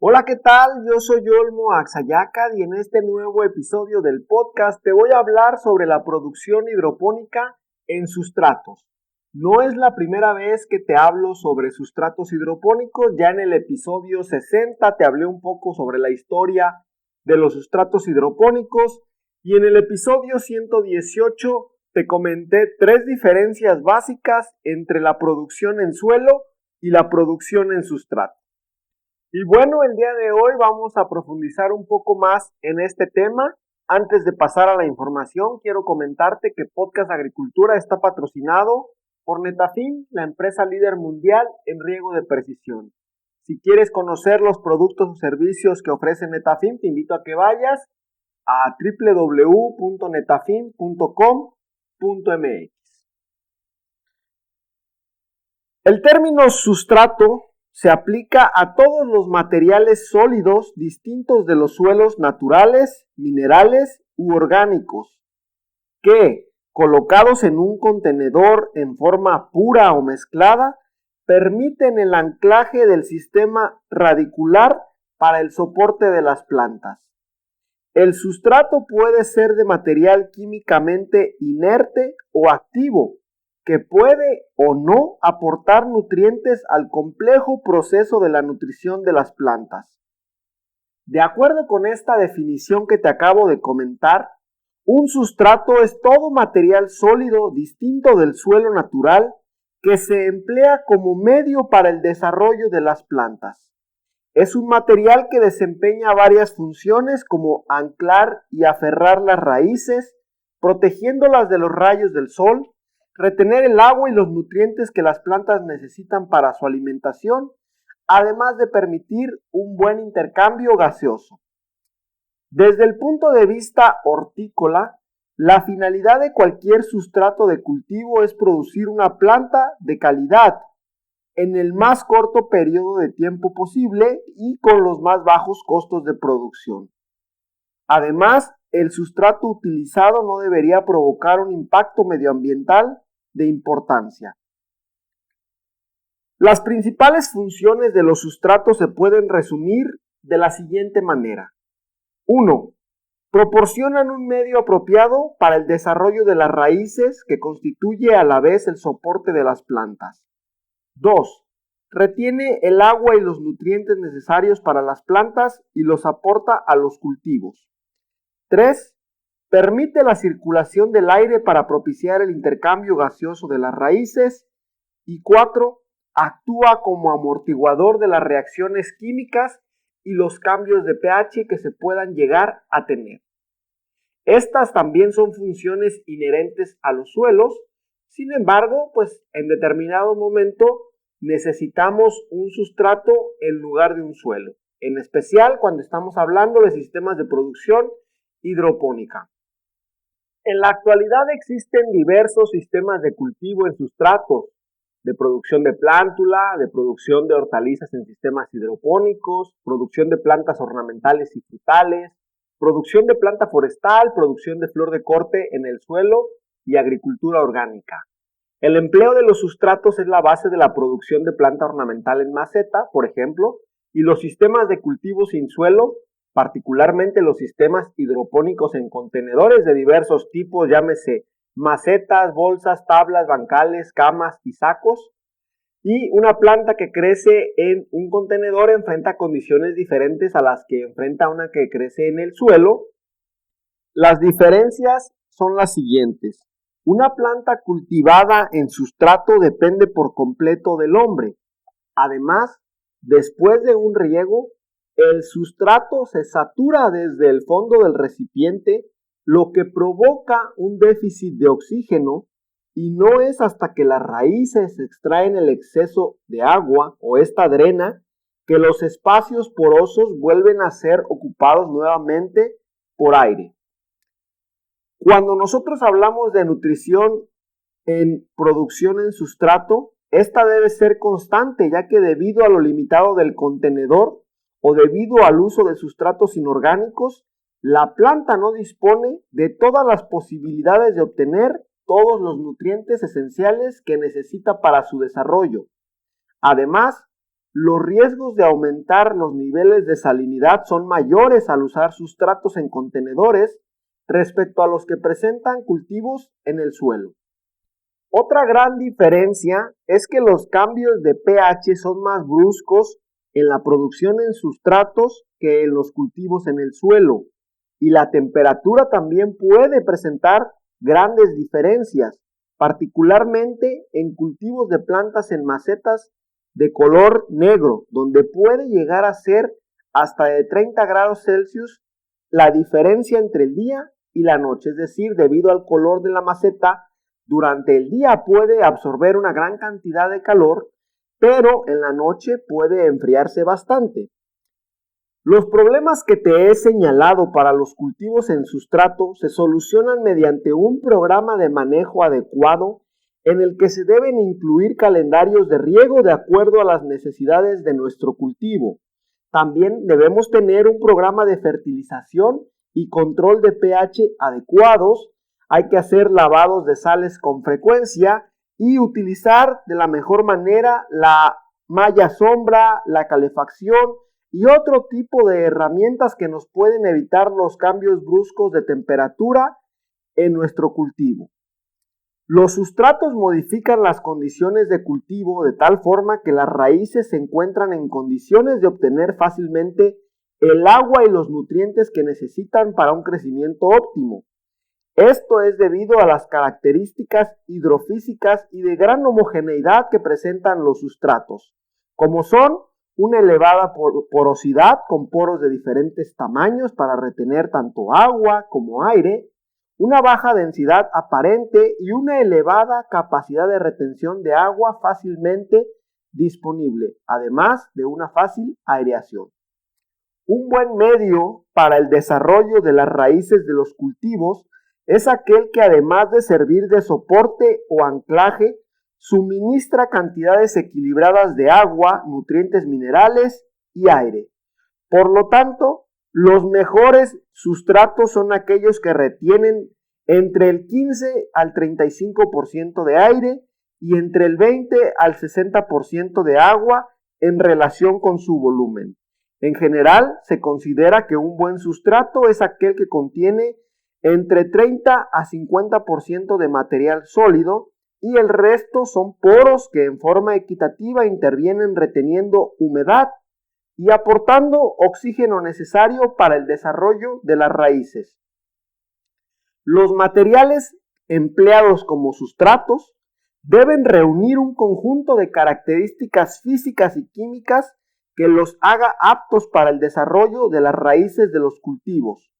Hola, ¿qué tal? Yo soy Olmo Axayacad y en este nuevo episodio del podcast te voy a hablar sobre la producción hidropónica en sustratos. No es la primera vez que te hablo sobre sustratos hidropónicos, ya en el episodio 60 te hablé un poco sobre la historia de los sustratos hidropónicos y en el episodio 118 te comenté 3 diferencias básicas entre la producción en suelo y la producción en sustrato. Y bueno, el día de hoy vamos a profundizar un poco más en este tema. Antes de pasar a la información, quiero comentarte que Podcast Agricultura está patrocinado por Netafim, la empresa líder mundial en riego de precisión. Si quieres conocer los productos o servicios que ofrece Netafim, te invito a que vayas a www.netafim.com.mx. El término sustrato se aplica a todos los materiales sólidos distintos de los suelos naturales, minerales u orgánicos, que, colocados en un contenedor en forma pura o mezclada, permiten el anclaje del sistema radicular para el soporte de las plantas. El sustrato puede ser de material químicamente inerte o activo, que puede o no aportar nutrientes al complejo proceso de la nutrición de las plantas. De acuerdo con esta definición que te acabo de comentar, un sustrato es todo material sólido distinto del suelo natural que se emplea como medio para el desarrollo de las plantas. Es un material que desempeña varias funciones como anclar y aferrar las raíces, protegiéndolas de los rayos del sol, retener el agua y los nutrientes que las plantas necesitan para su alimentación, además de permitir un buen intercambio gaseoso. Desde el punto de vista hortícola, la finalidad de cualquier sustrato de cultivo es producir una planta de calidad en el más corto periodo de tiempo posible y con los más bajos costos de producción. Además, el sustrato utilizado no debería provocar un impacto medioambiental de importancia. Las principales funciones de los sustratos se pueden resumir de la siguiente manera. 1. Proporcionan un medio apropiado para el desarrollo de las raíces que constituye a la vez el soporte de las plantas. 2. Retiene el agua y los nutrientes necesarios para las plantas y los aporta a los cultivos. 3. Permite la circulación del aire para propiciar el intercambio gaseoso de las raíces. Y 4. Actúa como amortiguador de las reacciones químicas y los cambios de pH que se puedan llegar a tener. Estas también son funciones inherentes a los suelos. Sin embargo, en determinado momento necesitamos un sustrato en lugar de un suelo, en especial cuando estamos hablando de sistemas de producción hidropónica. En la actualidad existen diversos sistemas de cultivo en sustratos, de producción de plántula, de producción de hortalizas en sistemas hidropónicos, producción de plantas ornamentales y frutales, producción de planta forestal, producción de flor de corte en el suelo y agricultura orgánica. El empleo de los sustratos es la base de la producción de planta ornamental en maceta, por ejemplo, y los sistemas de cultivo sin suelo, particularmente los sistemas hidropónicos en contenedores de diversos tipos, llámese macetas, bolsas, tablas, bancales, camas y sacos. Y una planta que crece en un contenedor enfrenta condiciones diferentes a las que enfrenta una que crece en el suelo. Las diferencias son las siguientes. Una planta cultivada en sustrato depende por completo del hombre. Además, después de un riego, el sustrato se satura desde el fondo del recipiente, lo que provoca un déficit de oxígeno, y no es hasta que las raíces extraen el exceso de agua o esta drena que los espacios porosos vuelven a ser ocupados nuevamente por aire. Cuando nosotros hablamos de nutrición en producción en sustrato, esta debe ser constante, ya que debido a lo limitado del contenedor o debido al uso de sustratos inorgánicos, la planta no dispone de todas las posibilidades de obtener todos los nutrientes esenciales que necesita para su desarrollo. Además, los riesgos de aumentar los niveles de salinidad son mayores al usar sustratos en contenedores respecto a los que presentan cultivos en el suelo. Otra gran diferencia es que los cambios de pH son más bruscos en la producción en sustratos que en los cultivos en el suelo, y la temperatura también puede presentar grandes diferencias, particularmente en cultivos de plantas en macetas de color negro, donde puede llegar a ser hasta de 30 grados Celsius la diferencia entre el día y la noche, es decir, debido al color de la maceta, durante el día puede absorber una gran cantidad de calor, pero en la noche puede enfriarse bastante. Los problemas que te he señalado para los cultivos en sustrato se solucionan mediante un programa de manejo adecuado en el que se deben incluir calendarios de riego de acuerdo a las necesidades de nuestro cultivo. También debemos tener un programa de fertilización y control de pH adecuados. Hay que hacer lavados de sales con frecuencia y utilizar de la mejor manera la malla sombra, la calefacción y otro tipo de herramientas que nos pueden evitar los cambios bruscos de temperatura en nuestro cultivo. Los sustratos modifican las condiciones de cultivo de tal forma que las raíces se encuentran en condiciones de obtener fácilmente el agua y los nutrientes que necesitan para un crecimiento óptimo. Esto es debido a las características hidrofísicas y de gran homogeneidad que presentan los sustratos, como son una elevada porosidad con poros de diferentes tamaños para retener tanto agua como aire, una baja densidad aparente y una elevada capacidad de retención de agua fácilmente disponible, además de una fácil aireación. Un buen medio para el desarrollo de las raíces de los cultivos es aquel que, además de servir de soporte o anclaje, suministra cantidades equilibradas de agua, nutrientes minerales y aire. Por lo tanto, los mejores sustratos son aquellos que retienen entre el 15 al 35% de aire y entre el 20 al 60% de agua en relación con su volumen. En general, se considera que un buen sustrato es aquel que contiene entre 30 a 50% de material sólido y el resto son poros que en forma equitativa intervienen reteniendo humedad y aportando oxígeno necesario para el desarrollo de las raíces. Los materiales empleados como sustratos deben reunir un conjunto de características físicas y químicas que los haga aptos para el desarrollo de las raíces de los cultivos.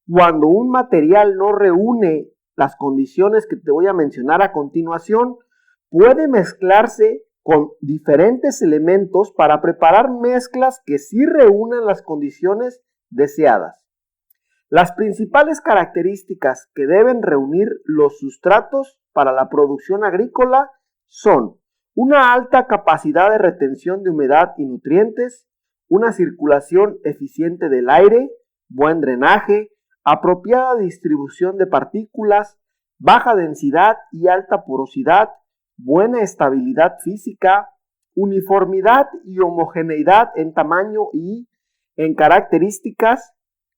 Cuando un material no reúne las condiciones que te voy a mencionar a continuación, puede mezclarse con diferentes elementos para preparar mezclas que sí reúnan las condiciones deseadas. Las principales características que deben reunir los sustratos para la producción agrícola son una alta capacidad de retención de humedad y nutrientes, una circulación eficiente del aire, buen drenaje, apropiada distribución de partículas, baja densidad y alta porosidad, buena estabilidad física, uniformidad y homogeneidad en tamaño y en características,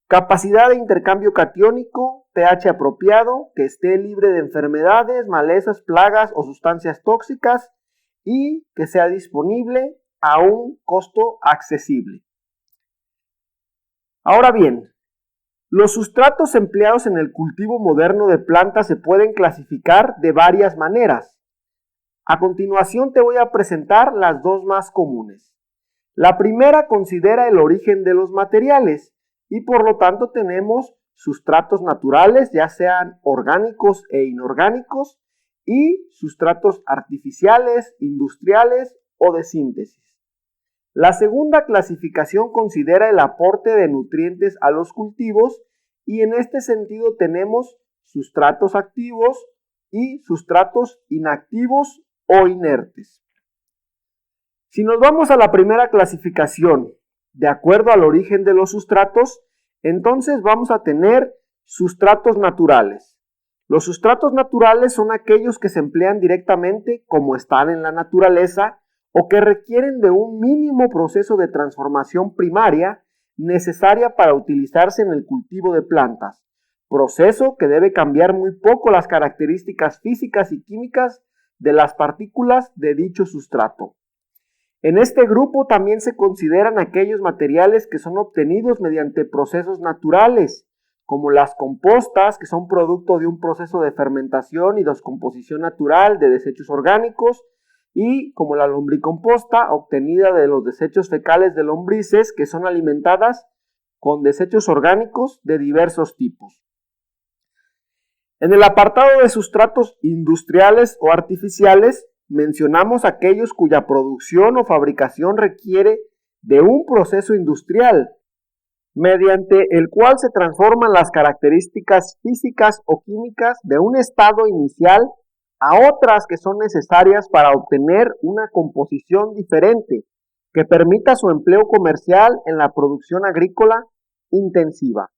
capacidad de intercambio catiónico, pH apropiado, que esté libre de enfermedades, malezas, plagas o sustancias tóxicas y que sea disponible a un costo accesible. Ahora bien, los sustratos empleados en el cultivo moderno de plantas se pueden clasificar de varias maneras. A continuación te voy a presentar las dos más comunes. La primera considera el origen de los materiales y por lo tanto tenemos sustratos naturales, ya sean orgánicos e inorgánicos, y sustratos artificiales, industriales o de síntesis. La segunda clasificación considera el aporte de nutrientes a los cultivos y en este sentido tenemos sustratos activos y sustratos inactivos o inertes. Si nos vamos a la primera clasificación, de acuerdo al origen de los sustratos, entonces vamos a tener sustratos naturales. Los sustratos naturales son aquellos que se emplean directamente como están en la naturaleza o que requieren de un mínimo proceso de transformación primaria necesaria para utilizarse en el cultivo de plantas, proceso que debe cambiar muy poco las características físicas y químicas de las partículas de dicho sustrato. En este grupo también se consideran aquellos materiales que son obtenidos mediante procesos naturales, como las compostas, que son producto de un proceso de fermentación y descomposición natural de desechos orgánicos, y como la lombricomposta, obtenida de los desechos fecales de lombrices que son alimentadas con desechos orgánicos de diversos tipos. En el apartado de sustratos industriales o artificiales, mencionamos aquellos cuya producción o fabricación requiere de un proceso industrial, mediante el cual se transforman las características físicas o químicas de un estado inicial a otras que son necesarias para obtener una composición diferente que permita su empleo comercial en la producción agrícola intensiva.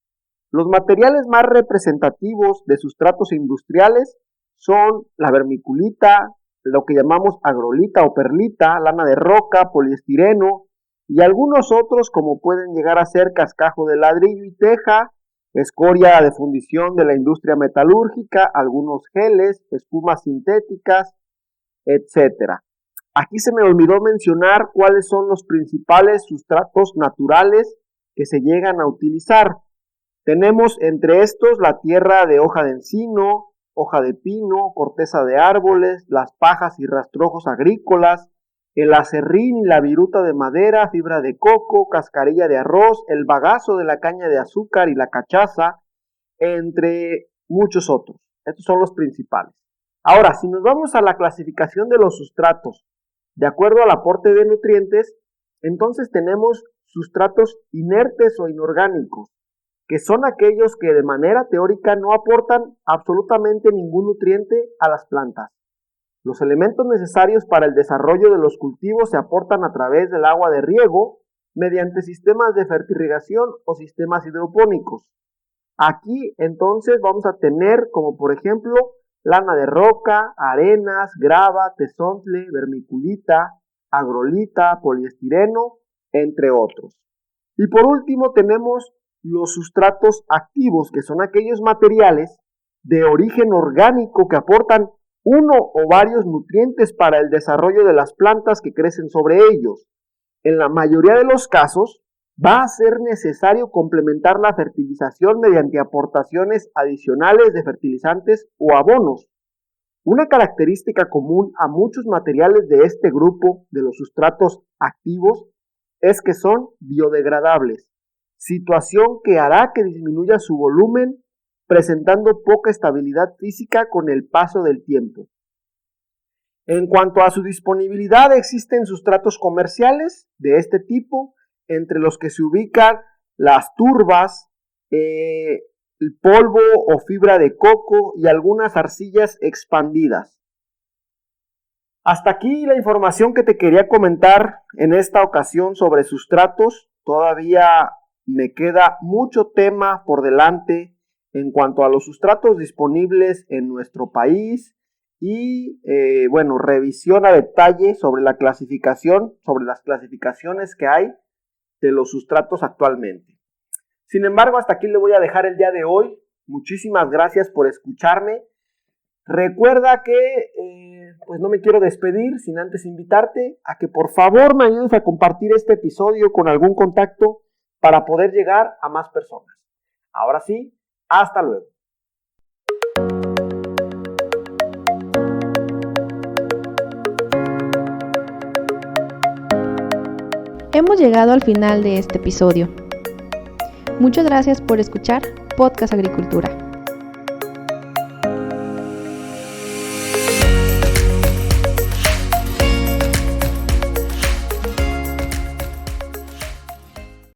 Los materiales más representativos de sustratos industriales son la vermiculita, lo que llamamos agrolita o perlita, lana de roca, poliestireno y algunos otros como pueden llegar a ser cascajo de ladrillo y teja, escoria de fundición de la industria metalúrgica, algunos geles, espumas sintéticas, etc. Aquí se me olvidó mencionar cuáles son los principales sustratos naturales que se llegan a utilizar. Tenemos entre estos la tierra de hoja de encino, hoja de pino, corteza de árboles, las pajas y rastrojos agrícolas, el acerrín y la viruta de madera, fibra de coco, cascarilla de arroz, el bagazo de la caña de azúcar y la cachaza, entre muchos otros. Estos son los principales. Ahora, si nos vamos a la clasificación de los sustratos, de acuerdo al aporte de nutrientes, entonces tenemos sustratos inertes o inorgánicos, que son aquellos que de manera teórica no aportan absolutamente ningún nutriente a las plantas. Los elementos necesarios para el desarrollo de los cultivos se aportan a través del agua de riego mediante sistemas de fertirrigación o sistemas hidropónicos. Aquí entonces vamos a tener como por ejemplo lana de roca, arenas, grava, tezontle, vermiculita, agrolita, poliestireno, entre otros. Y por último tenemos los sustratos activos, que son aquellos materiales de origen orgánico que aportan uno o varios nutrientes para el desarrollo de las plantas que crecen sobre ellos. En la mayoría de los casos, va a ser necesario complementar la fertilización mediante aportaciones adicionales de fertilizantes o abonos. Una característica común a muchos materiales de este grupo de los sustratos activos es que son biodegradables, situación que hará que disminuya su volumen, presentando poca estabilidad física con el paso del tiempo. En cuanto a su disponibilidad, existen sustratos comerciales de este tipo, entre los que se ubican las turbas, el polvo o fibra de coco y algunas arcillas expandidas. Hasta aquí la información que te quería comentar en esta ocasión sobre sustratos. Todavía me queda mucho tema por delante en cuanto a los sustratos disponibles en nuestro país y revisión a detalle sobre la clasificación, sobre las clasificaciones que hay de los sustratos actualmente. Sin embargo, hasta aquí le voy a dejar el día de hoy. Muchísimas gracias por escucharme. Recuerda que no me quiero despedir sin antes invitarte a que por favor me ayudes a compartir este episodio con algún contacto para poder llegar a más personas. Ahora sí, hasta luego. Hemos llegado al final de este episodio. Muchas gracias por escuchar Podcast Agricultura.